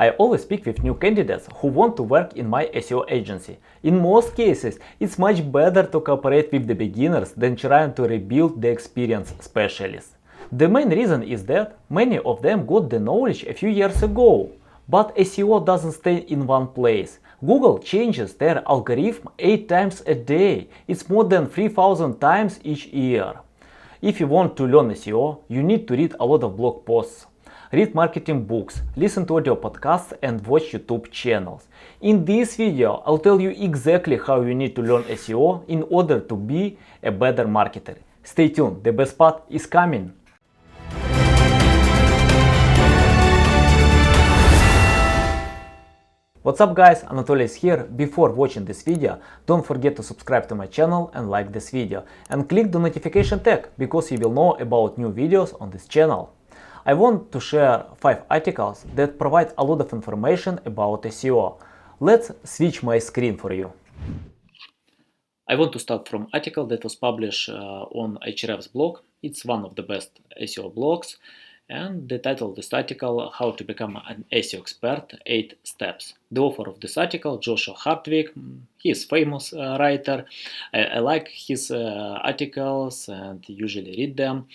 I always speak with new candidates who want to work in my SEO agency. In most cases, it's much better to cooperate with the beginners than trying to rebuild the experienced specialists. The main reason is that many of them got the knowledge a few years ago. But SEO doesn't stay in one place. Google changes their algorithm 8 times a day. It's more than 3000 times each year. If you want to learn SEO, you need to read a lot of blog posts, read marketing books, listen to audio podcasts and watch YouTube channels. In this video, I'll tell you exactly how you need to learn SEO in order to be a better marketer. Stay tuned, the best part is coming. What's up guys, Anatoly is here. Before watching this video, don't forget to subscribe to my channel and like this video. And click the notification tag, because you will know about new videos on this channel. I want to share 5 articles that provide a lot of information about SEO. Let's switch my screen for you. I want to start from article that was published on Ahrefs blog. It's one of the best SEO blogs. And the title of this article, How to Become an SEO Expert, 8 Steps. The author of this article, Joshua Hartwig, he is a famous writer. I like his articles and usually read them.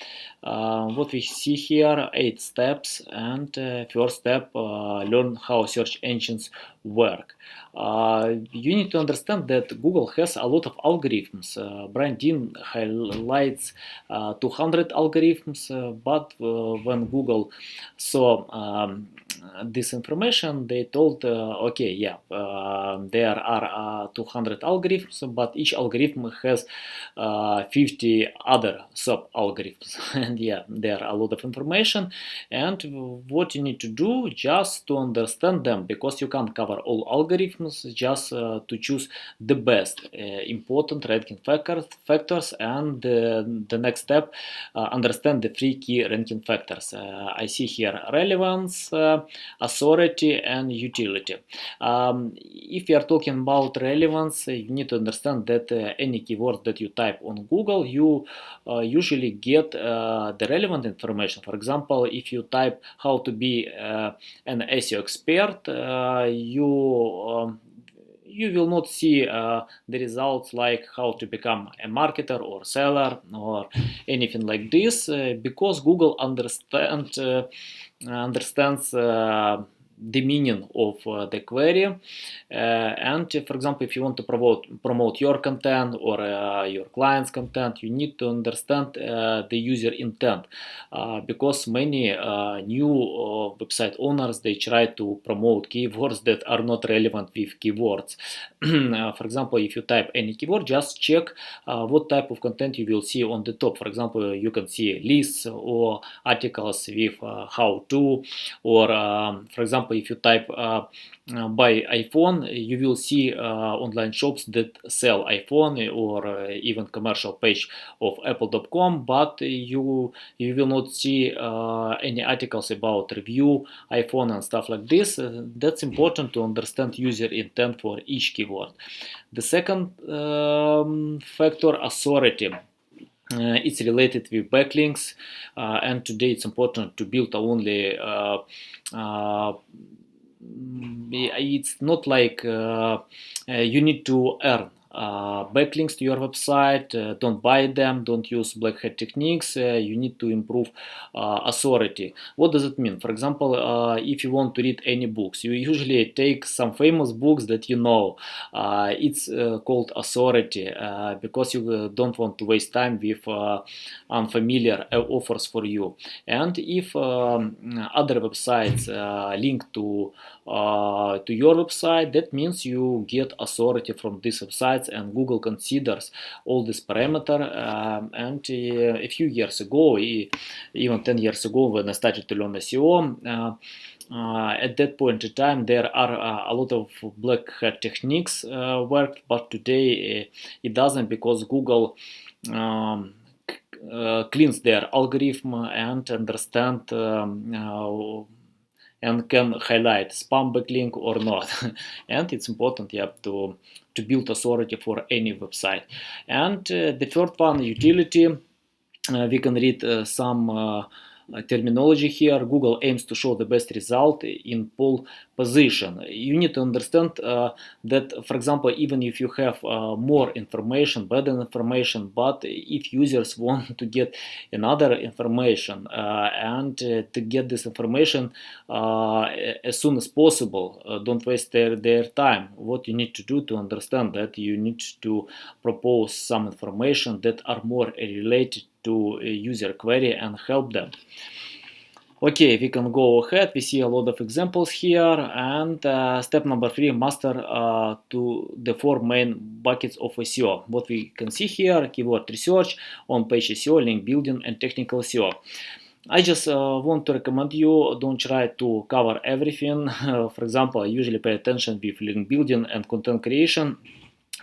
What we see here, 8 steps, and first step, learn how search engines work. You need to understand that Google has a lot of algorithms. Brian Dean highlights 200 algorithms, but when Google saw this information, they told, okay, yeah, there are 200 algorithms, but each algorithm has 50 other sub-algorithms. And yeah, there are a lot of information. And what you need to do, just to understand them, because you can't cover all algorithms, just to choose the best important ranking factors. And the next step, understand the 3 key ranking factors. I see here relevance, authority and utility. If you are talking about relevance, you need to understand that any keyword that you type on Google, you usually get the relevant information. For example, if you type how to be an SEO expert, you will not see the results like how to become a marketer or seller or anything like this, because Google understands the meaning of the query. And for example, if you want to promote your content or your client's content, you need to understand the user intent, because many new website owners, they try to promote keywords that are not relevant with keywords. For example, if you type any keyword, just check what type of content you will see on the top. For example, you can see lists or articles with how to, or for example, if you type buy iPhone, you will see online shops that sell iPhone, or even commercial page of apple.com, but you will not see any articles about review iPhone and stuff like this. That's important to understand user intent for each keyword. The second factor, authority. It's related with backlinks, and today it's important to build only it's not like you need to earn backlinks to your website. Don't buy them, don't use black hat techniques. You need to improve authority. What does it mean? For example, if you want to read any books, you usually take some famous books that you know. It's called authority, because you don't want to waste time with unfamiliar offers for you. And if other websites link to your website, that means you get authority from these websites, and Google considers all this parameter. And a few years ago, even 10 years ago, when I started to learn SEO, at that point in time, there are a lot of black hat techniques worked, but today it doesn't, because Google cleans their algorithm and understand and can highlight spam backlink or not. And it's important, yeah, to build authority for any website. And the third one, utility. We can read some terminology here. Google aims to show the best result in pole position. You need to understand that, for example, even if you have more information, better information, but if users want to get another information and to get this information as soon as possible, don't waste their time. What you need to do to understand that, you need to propose some information that are more related to a user query and help them. Okay, we can go ahead. We see a lot of examples here. And step number 3, master to the 4 main buckets of SEO. What we can see here: keyword research, on-page SEO, link building, and technical SEO. I just want to recommend you, don't try to cover everything. For example, I usually pay attention with link building and content creation,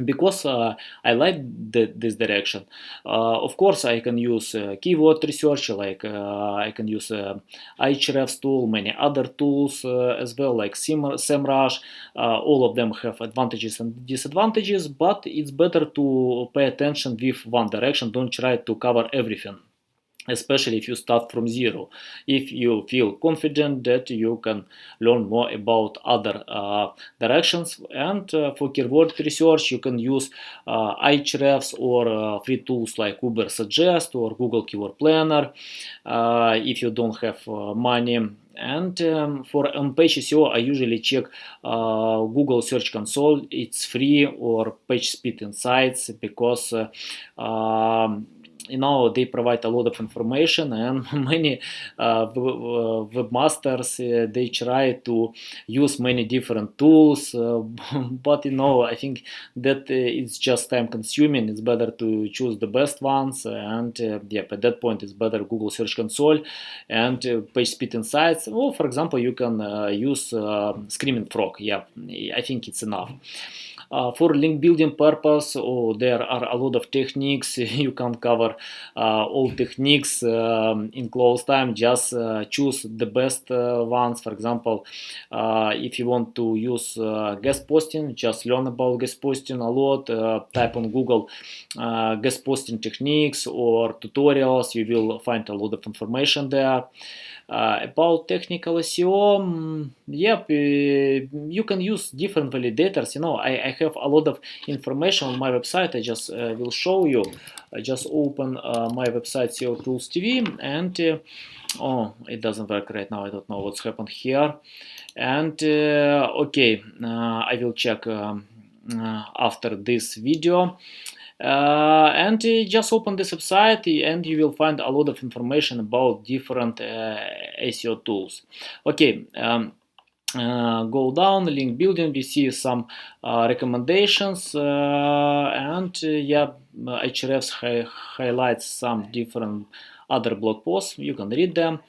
because I like this direction. Of course, I can use keyword research, like I can use Ahrefs tool, many other tools as well, like SEMrush. All of them have advantages and disadvantages, but it's better to pay attention with one direction. Don't try to cover everything, especially if you start from zero. If you feel confident that you can learn more about other directions. And for keyword research, you can use Ahrefs or free tools like Ubersuggest or Google Keyword Planner if you don't have money. And for on-page SEO, I usually check Google Search Console. It's free, or PageSpeed Insights, because they provide a lot of information, and many webmasters they try to use many different tools, but I think that it's just time consuming. It's better to choose the best ones, and at that point it's better Google Search Console and PageSpeed Insights. Or for example, you can use Screaming Frog. I think it's enough. For link building purpose, there are a lot of techniques. You can't cover all techniques in close time. Just choose the best ones. For example, if you want to use guest posting, just learn about guest posting a lot. Type on Google guest posting techniques or tutorials. You will find a lot of information there. About technical SEO, you can use different validators. I have a lot of information on my website. I just will show you. I just open my website, SEO Tools TV, and it doesn't work right now. I don't know what's happened here. And I will check after this video. And just open this website, and you will find a lot of information about different SEO tools. Go down, link building, we see some recommendations, and Ahrefs highlights some different other blog posts. You can read them.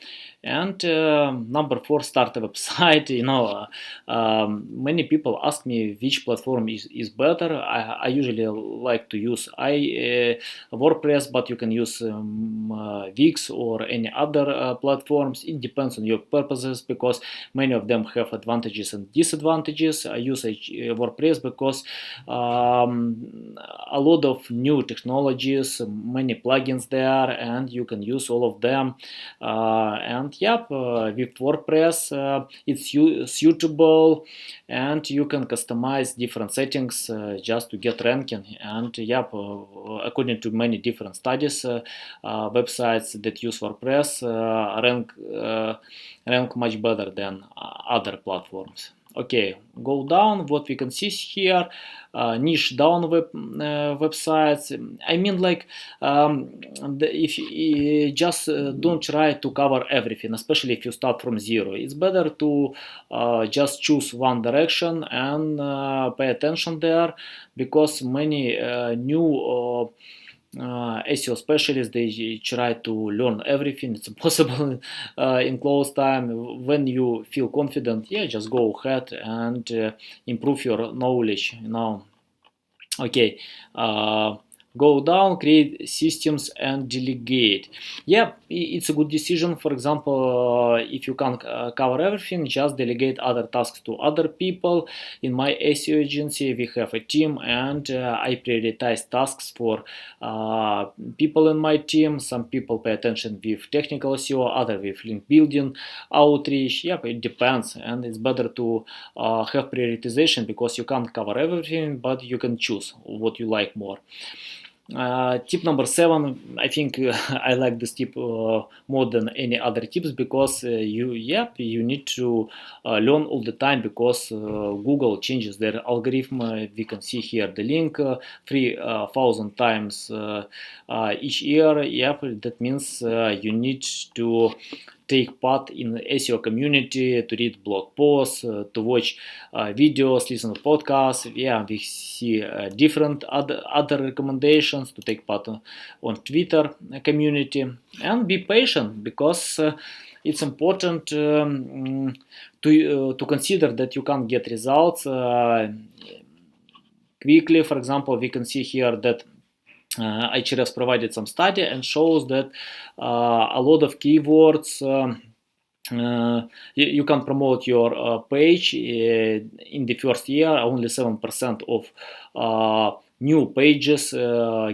And number 4, start a website. Many people ask me which platform is better. I usually like to use WordPress, but you can use Wix or any other platforms. It depends on your purposes, because many of them have advantages and disadvantages. I use WordPress because a lot of new technologies, many plugins there, and you can use all of them. With WordPress, it's suitable, and you can customize different settings just to get ranking. And according to many different studies, websites that use WordPress rank much better than other platforms. Go down. What we can see here, niche down websites. I mean, if you just don't try to cover everything, especially if you start from zero. It's better to just choose one direction and pay attention there, because many new SEO specialists, they try to learn everything. It's impossible in close time. When you feel confident, just go ahead and improve your knowledge. go down, create systems and delegate. Yeah, it's a good decision. For example, if you can't cover everything, just delegate other tasks to other people. In my SEO agency we have a team, and I prioritize tasks for people in my team. Some people pay attention with technical SEO, other with link building, outreach. Yeah, it depends, and it's better to have prioritization, because you can't cover everything, but you can choose what you like more. Tip number 7, I think I like this tip more than any other tips, because you need to learn all the time, because Google changes their algorithm. We can see here the link 3,000 times each year. Yep, that means you need to take part in the SEO community, to read blog posts, to watch videos, listen to podcasts. Yeah, we see different other recommendations, to take part on Twitter community, and be patient, because it's important to consider that you can't get results quickly. For example, we can see here that Ahrefs provided some study and shows that a lot of keywords you can promote your page in the first year. Only 7% of new pages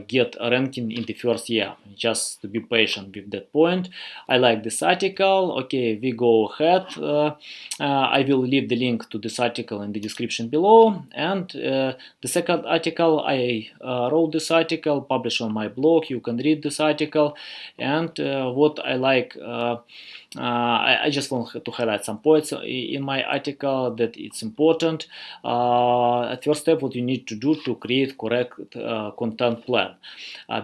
get ranking in the first year. Just to be patient with that point. I like this article. Okay, we go ahead. I will leave the link to this article in the description below. And the second article, I wrote this article, published on my blog. You can read this article. And what I like, I just want to highlight some points in my article, that it's important. At first step, what you need to do to create correct content plan,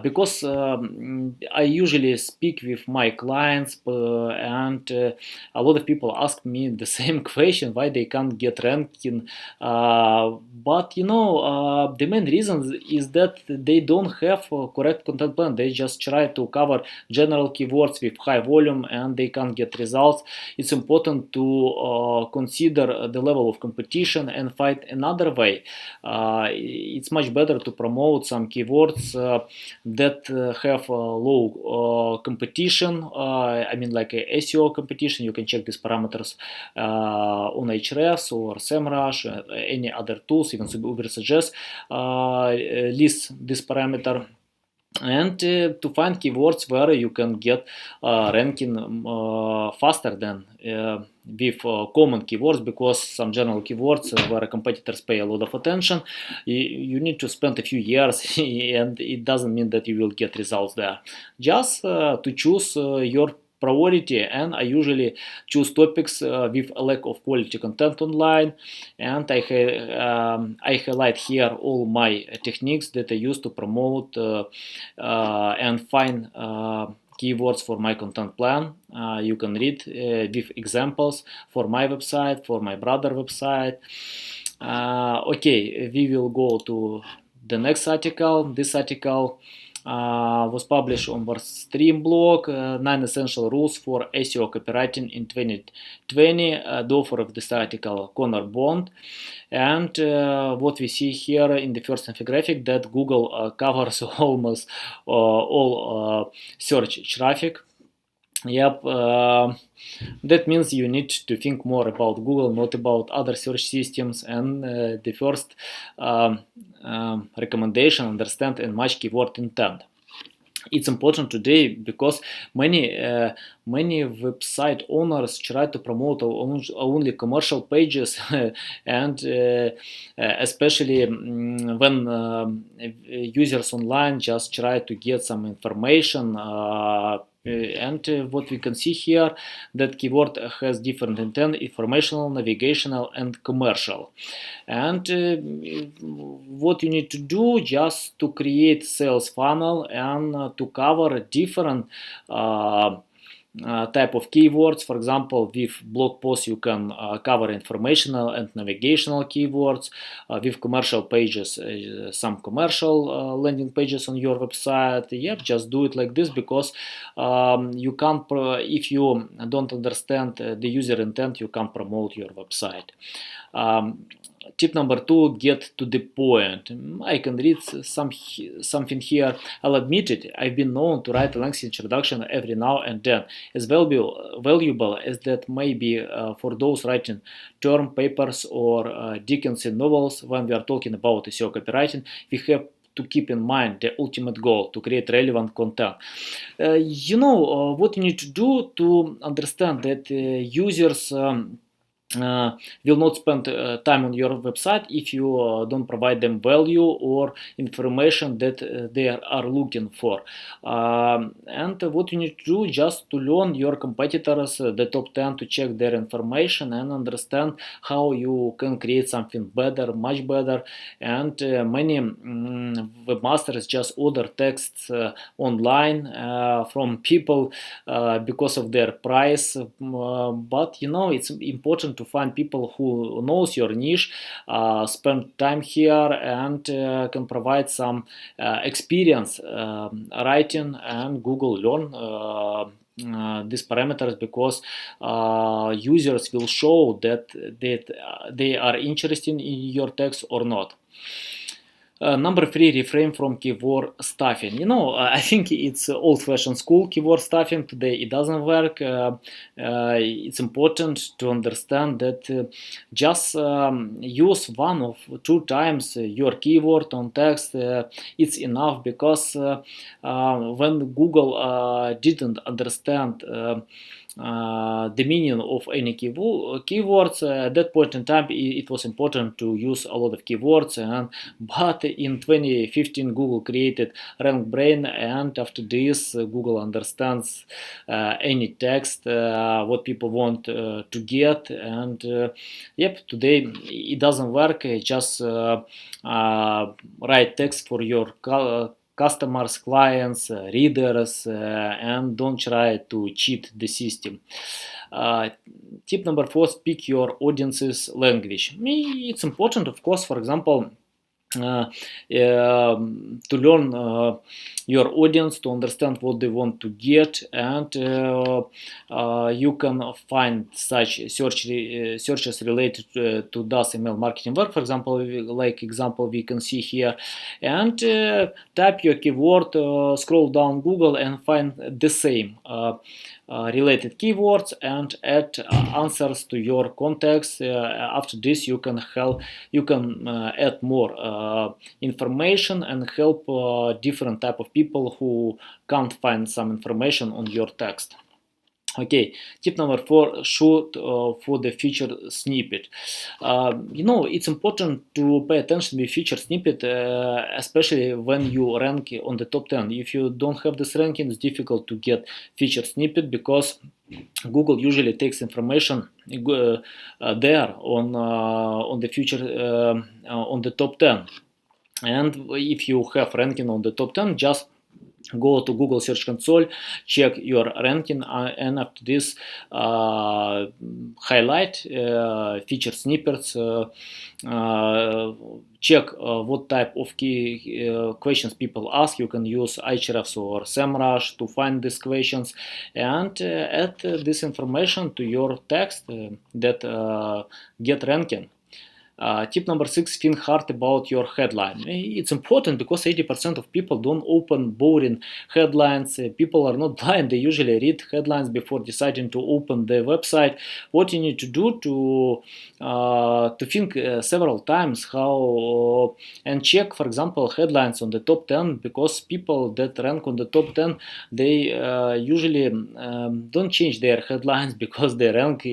because I usually speak with my clients, and a lot of people ask me the same question, why they can't get ranking. But the main reason is that they don't have a correct content plan. They just try to cover general keywords with high volume, and they can't get results. It's important to consider the level of competition and find another way. It's much better to promote some keywords that have low competition. I mean, like a SEO competition. You can check these parameters on Ahrefs or SEMrush, any other tools, even Ubersuggest lists this parameter. And to find keywords where you can get ranking faster than with common keywords, because some general keywords where competitors pay a lot of attention, you need to spend a few years and it doesn't mean that you will get results there. Just to choose your priority, and I usually choose topics with a lack of quality content online, and I highlight here all my techniques that I use to promote and find keywords for my content plan. You can read with examples for my website, for my brother website. Okay, we will go to the next article. This article was published on WordStream blog, 9 essential rules for SEO copywriting in 2020. The author of this article, Connor Bond. And what we see here in the first infographic, that Google covers almost all search traffic. Yep, that means you need to think more about Google, not about other search systems. And the first recommendation: understand and match keyword intent. It's important today because many website owners try to promote only commercial pages and especially when users online just try to get some information. And what we can see here, that keyword has different intent: informational, navigational, and commercial. And what you need to do, just to create sales funnel and to cover different type of keywords. For example, with blog posts you can cover informational and navigational keywords. With commercial pages, some commercial landing pages on your website. Yep, just do it like this, because you can't if you don't understand the user intent, you can't promote your website. Tip number 2, get to the point. I can read something here. I'll admit it, I've been known to write a lengthy introduction every now and then. As valuable as that may be for those writing term papers or Dickensian novels, when we are talking about SEO copywriting, we have to keep in mind the ultimate goal, to create relevant content. What you need to do to understand that users will not spend time on your website if you don't provide them value or information that they are looking for. And what you need to do just to learn your competitors, the top 10, to check their information and understand how you can create something better, much better. And many webmasters just order texts online from people because of their price, but it's important to find people who knows your niche, spend time here, and can provide some experience writing, and Google learn these parameters, because users will show that they are interested in your text or not. Number 3, refrain from keyword stuffing. I think it's old-fashioned school keyword stuffing. Today it doesn't work. It's important to understand that just use 1 or 2 times your keyword on text. It's enough, because when Google didn't understand the meaning of any keywords, at that point in time it was important to use a lot of keywords, but in 2015 Google created RankBrain, and after this Google understands any text, what people want to get, and today it doesn't work. Just write text for your customers, clients, readers, and don't try to cheat the system. Tip number 4, speak your audience's language. It's important, of course, for example, to learn your audience, to understand what they want to get, and you can find such searches related to DOS email marketing work, for example, we can see here, and type your keyword, scroll down Google and find the same related keywords and add answers to your context. After this you can add more information and help different type of people who can't find some information on your text. Okay, tip number 4, shoot for the featured snippet. It's important to pay attention to featured snippet, especially when you rank on the top 10. If you don't have this ranking, it's difficult to get featured snippet, because Google usually takes information there on the feature on the top 10. And if you have ranking on the top 10, just go to Google Search Console, check your ranking, and after this highlight featured snippets, check what type of key questions people ask. You can use Ahrefs or SEMrush to find these questions, and add this information to your text that get ranking. Tip number 6, think hard about your headline. It's important because 80% of people don't open boring headlines. People are not blind, they usually read headlines before deciding to open the website. What you need to do to think several times how and check, for example, headlines on the top 10, because people that rank on the top 10, they usually don't change their headlines because they rank,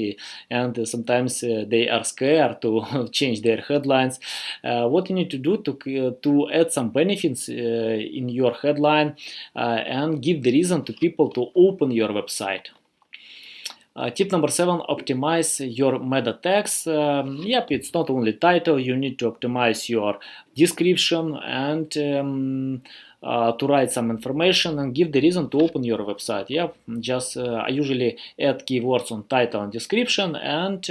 and sometimes they are scared to change their headlines. What you need to do to add some benefits in your headline and give the reason to people to open your website. Tip number 7, optimize your meta tags. It's not only title, you need to optimize your description and to write some information and give the reason to open your website. I usually add keywords on title and description, and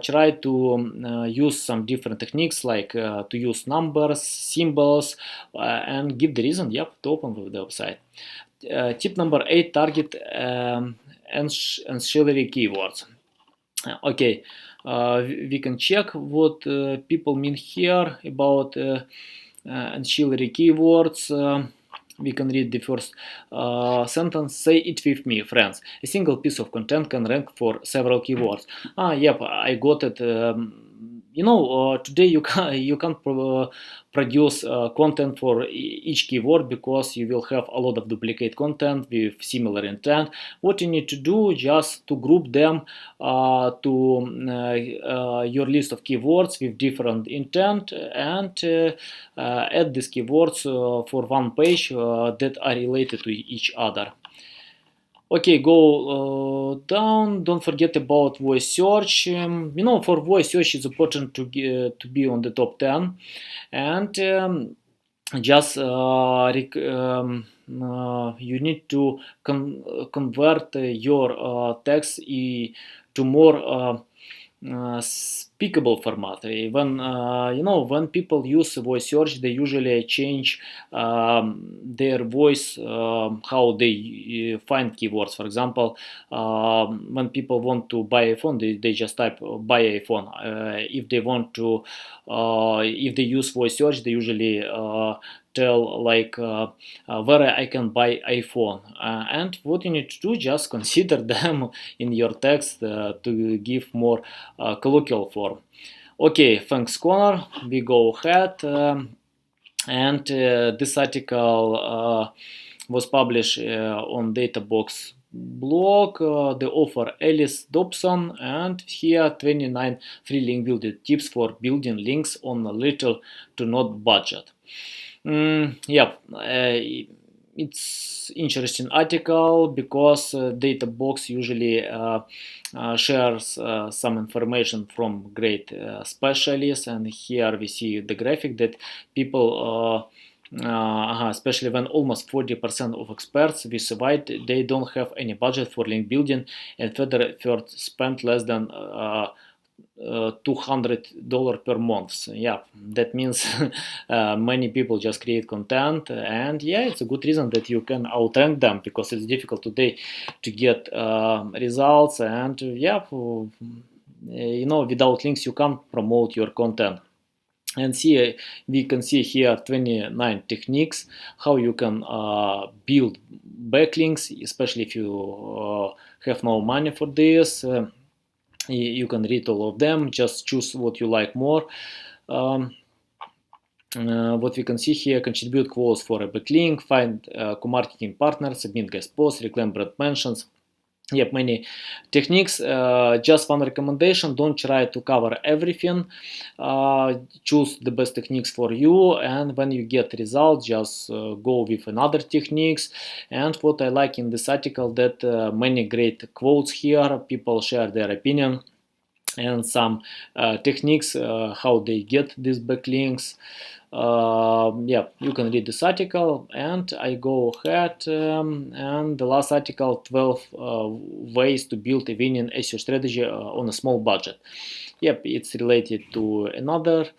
try to use some different techniques, like to use numbers, symbols, and give the reason to open the website. Tip number 8, target ancillary keywords. Okay, we can check what people mean here about ancillary keywords. We can read the first sentence. Say it with me, friends. A single piece of content can rank for several keywords. Yep, I got it. Today you can produce content for each keyword because you will have a lot of duplicate content with similar intent. What you need to do just to group them to your list of keywords with different intent and add these keywords for one page that are related to each other. Okay, go down. Don't forget about voice search. For voice search, it's important to be on the top 10, and just you need to convert your text to more speakable format. When people use voice search, they usually change their voice, how they find keywords. For example, when people want to buy a phone, they just type buy a phone. If they want to, if they use voice search, they usually tell like where I can buy iPhone, and what you need to do, just consider them in your text to give more colloquial form. Okay, thanks Connor. We go ahead, and this article was published on Databox blog. The author Alice Dobson, and here 29 free link building tips for building links on a little to not budget. It's interesting article because Databox usually shares some information from great specialists, and here we see the graphic that people especially when almost 40% of experts we surveyed, they don't have any budget for link building, and further spend less than $200 per month. So, yeah, that means many people just create content, and yeah, it's a good reason that you can outrank them, because it's difficult today to get results, and without links you can't promote your content. And we can see here 29 techniques how you can build backlinks, especially if you have no money for this. You can read all of them, just choose what you like more. What we can see here: contribute quotes for a backlink, find co-marketing partners, submit guest posts, reclaim brand mentions. Yep, many techniques. Just one recommendation: don't try to cover everything. Choose the best techniques for you, and when you get results, just go with another techniques. And what I like in this article, that many great quotes here, people share their opinion and some techniques how they get these backlinks. You can read this article, and I go ahead, and the last article, 12 ways to build a winning SEO strategy on a small budget. Yep, it's related to another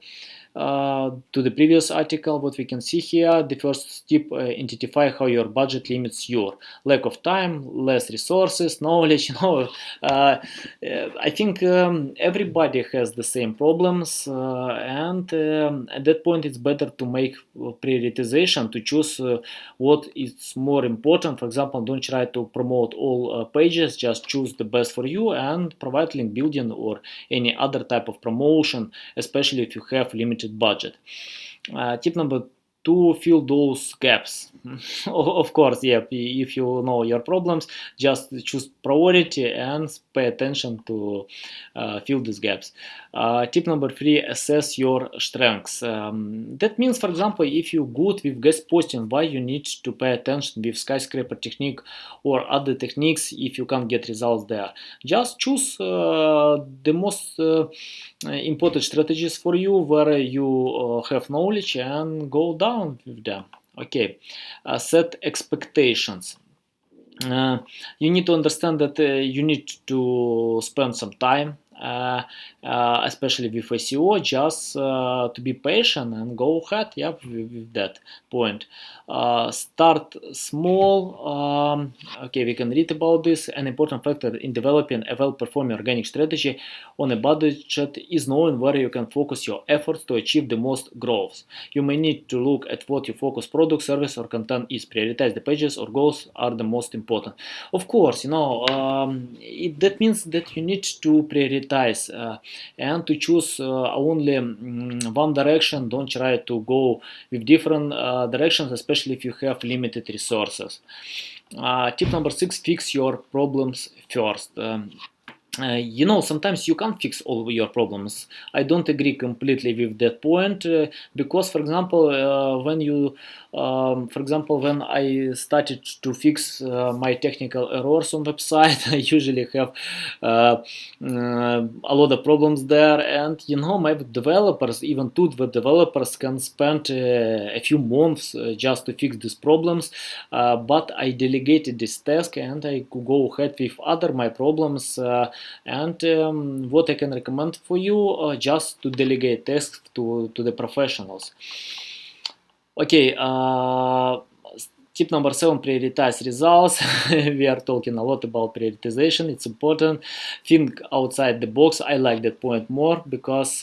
to the previous article. What we can see here: the first tip, identify how your budget limits you. Lack of time, less resources, knowledge. I think everybody has the same problems, and at that point it's better to make prioritization, to choose what is more important. For example, don't try to promote all pages, just choose the best for you and provide link building or any other type of promotion, especially if you have limited budget. Tip number 2, fill those gaps. Of course, yeah, if you know your problems, just choose priority and pay attention to fill these gaps. Tip number 3, assess your strengths. That means, for example, if you're good with guest posting, why you need to pay attention with skyscraper technique or other techniques if you can't get results there? Just choose the most important strategies for you, where you have knowledge, and go down with them. Okay, set expectations. You need to understand that you need to spend some time especially with SEO, just to be patient and go ahead, yeah, with that point. Start small. Okay, we can read about this. An important factor in developing a well-performing organic strategy on a budget is knowing where you can focus your efforts to achieve the most growth. You may need to look at what your focus product, service, or content is. Prioritize the pages or goals are the most important. Of course, that means that you need to prioritize and to choose only one direction. Don't try to go with different directions, especially if you have limited resources. Tip number 6: fix your problems first. Sometimes you can't fix all your problems. I don't agree completely with that point because, for example, when I started to fix my technical errors on website, I usually have a lot of problems there, and my web developers, even two web developers, can spend a few months just to fix these problems. But I delegated this task, and I could go ahead with other my problems. And what I can recommend for you, just to delegate tasks to the professionals. Okay, tip number 7: prioritize results. We are talking a lot about prioritization. It's important. Think outside the box. I like that point more because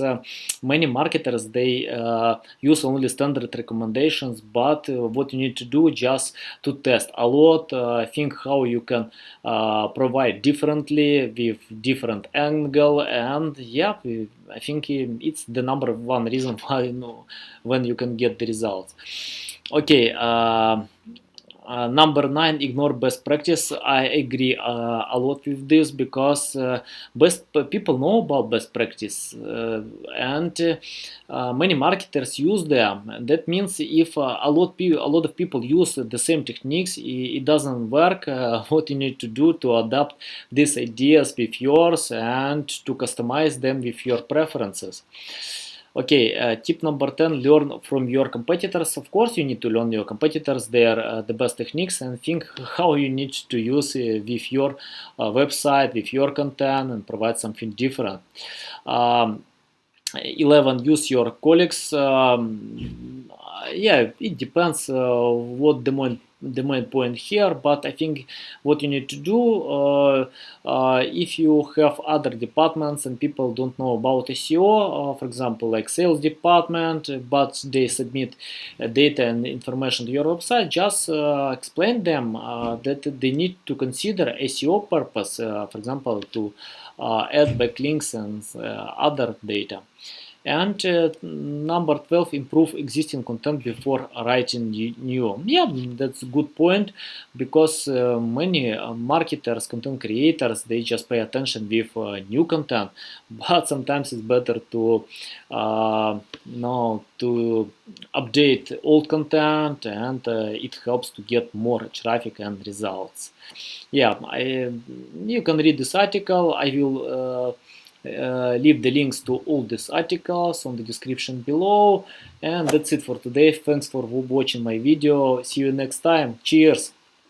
many marketers, they use only standard recommendations, but what you need to do just to test a lot. Think how you can provide differently with different angle, and yeah, I think it's the number one reason why when you can get the results. Okay, number 9: ignore best practice. I agree a lot with this because people know about best practice, and many marketers use them. That means if a lot of people use the same techniques, it doesn't work. What you need to do to adapt these ideas with yours and to customize them with your preferences. Okay, tip number 10: learn from your competitors. Of course, you need to learn your competitors, their the best techniques, and think how you need to use with your website, with your content, and provide something different. 11: use your colleagues. Yeah, it depends what the main point here, but I think what you need to do, if you have other departments and people don't know about SEO, for example, like sales department, but they submit data and information to your website, just explain them that they need to consider SEO purpose, for example, to add backlinks and other data. And number 12: improve existing content before writing new. Yeah, that's a good point because many marketers, content creators, they just pay attention with new content, but sometimes it's better to to update old content, and it helps to get more traffic and results. Yeah, you can read this article. I will leave the links to all these articles on the description below, and that's it for today. Thanks for watching my video. See you next time. Cheers.